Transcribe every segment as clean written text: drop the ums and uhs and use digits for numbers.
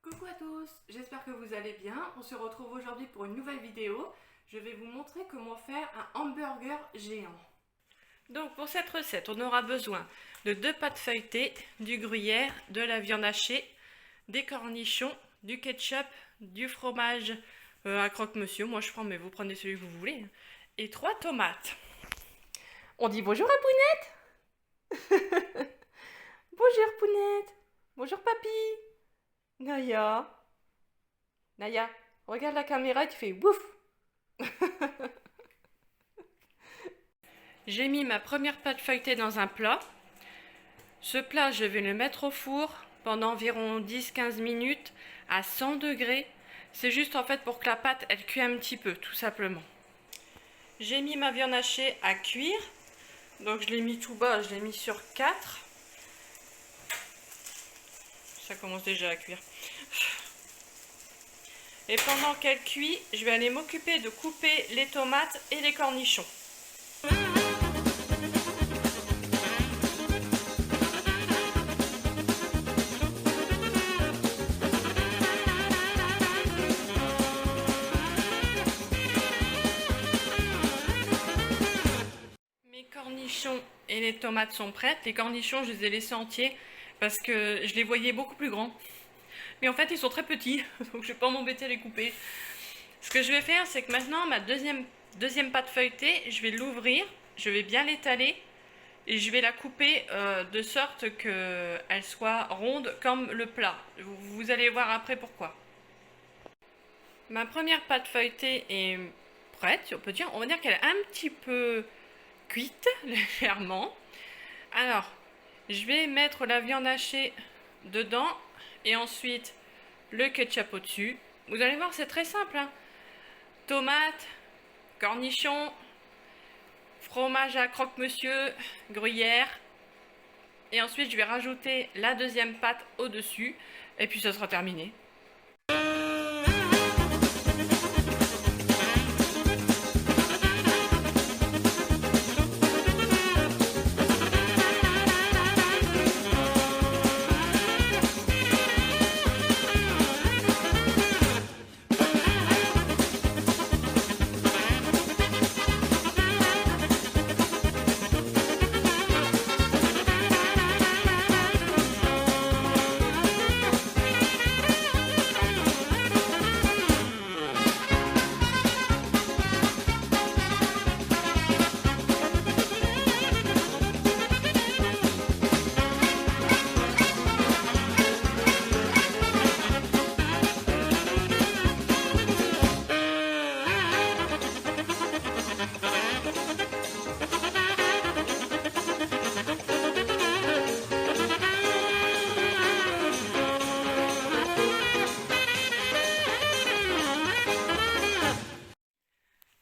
Coucou à tous, j'espère que vous allez bien. On se retrouve aujourd'hui pour une nouvelle vidéo. Je vais vous montrer comment faire un hamburger géant. Donc pour cette recette, on aura besoin de 2 pâtes feuilletées, du gruyère, de la viande hachée, des cornichons, du ketchup, du fromage à croque-monsieur, moi je prends mais vous prenez celui que vous voulez, et 3 tomates. On dit bonjour à Pounette. Bonjour Pounette. Bonjour papy. Naya, Naya, regarde la caméra et tu fais ouf. J'ai mis ma première pâte feuilletée dans un plat. Ce plat, je vais le mettre au four pendant environ 10-15 minutes à 100 degrés. C'est juste en fait pour que la pâte, elle cuit un petit peu, tout simplement. J'ai mis ma viande hachée à cuire. Donc je l'ai mis tout bas, je l'ai mis sur 4. Ça commence déjà à cuire. Et pendant qu'elle cuit, je vais aller m'occuper de couper les tomates et les cornichons. Mes cornichons et les tomates sont prêtes. Les cornichons, je les ai laissés entiers parce que je les voyais beaucoup plus grands. Mais en fait, ils sont très petits, donc je ne vais pas m'embêter à les couper. Ce que je vais faire, c'est que maintenant, ma deuxième pâte feuilletée, je vais l'ouvrir, je vais bien l'étaler et je vais la couper de sorte qu'elle soit ronde comme le plat. Vous allez voir après pourquoi. Ma première pâte feuilletée est prête, on va dire qu'elle est un petit peu cuite, légèrement. Alors, je vais mettre la viande hachée dedans. Et ensuite, le ketchup au-dessus. Vous allez voir, c'est très simple. Hein. Tomates, cornichons, fromage à croque-monsieur, gruyère. Et ensuite, je vais rajouter la deuxième pâte au-dessus. Et puis, ça sera terminé.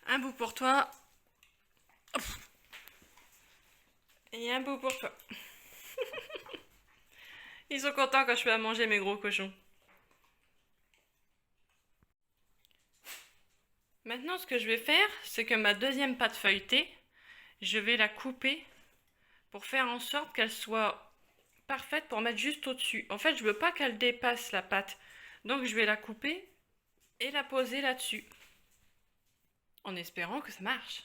Un bout pour toi. Et un bout pour toi. Ils sont contents quand je fais à manger mes gros cochons. Maintenant, ce que je vais faire, c'est que ma deuxième pâte feuilletée, je vais la couper pour faire en sorte qu'elle soit parfaite pour mettre juste au-dessus. En fait, je veux pas qu'elle dépasse la pâte. Donc, je vais la couper et la poser là-dessus. En espérant que ça marche.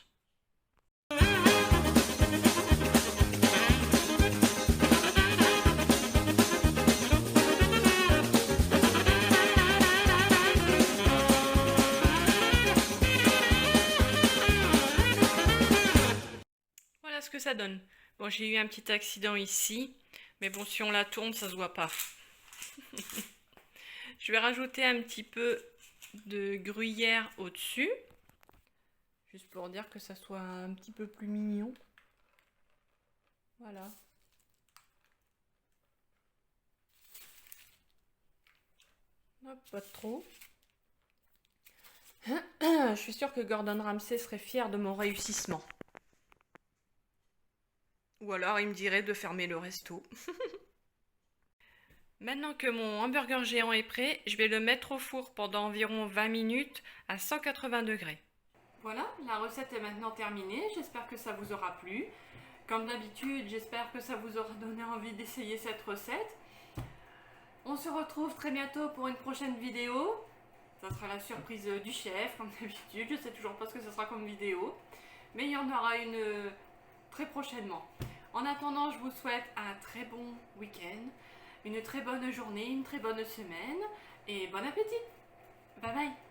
Voilà ce que ça donne. Bon, j'ai eu un petit accident ici, mais bon, si on la tourne, ça se voit pas. Je vais rajouter un petit peu de gruyère au-dessus. Juste pour dire que ça soit un petit peu plus mignon. Voilà. Hop, pas trop. Je suis sûre que Gordon Ramsay serait fier de mon réussissement. Ou alors il me dirait de fermer le resto. Maintenant que mon hamburger géant est prêt, je vais le mettre au four pendant environ 20 minutes à 180 degrés. Voilà, la recette est maintenant terminée, j'espère que ça vous aura plu. Comme d'habitude, j'espère que ça vous aura donné envie d'essayer cette recette. On se retrouve très bientôt pour une prochaine vidéo. Ça sera la surprise du chef, comme d'habitude. Je sais toujours pas ce que ce sera comme vidéo. Mais il y en aura une très prochainement. En attendant, je vous souhaite un très bon week-end, une très bonne journée, une très bonne semaine. Et bon appétit. Bye bye.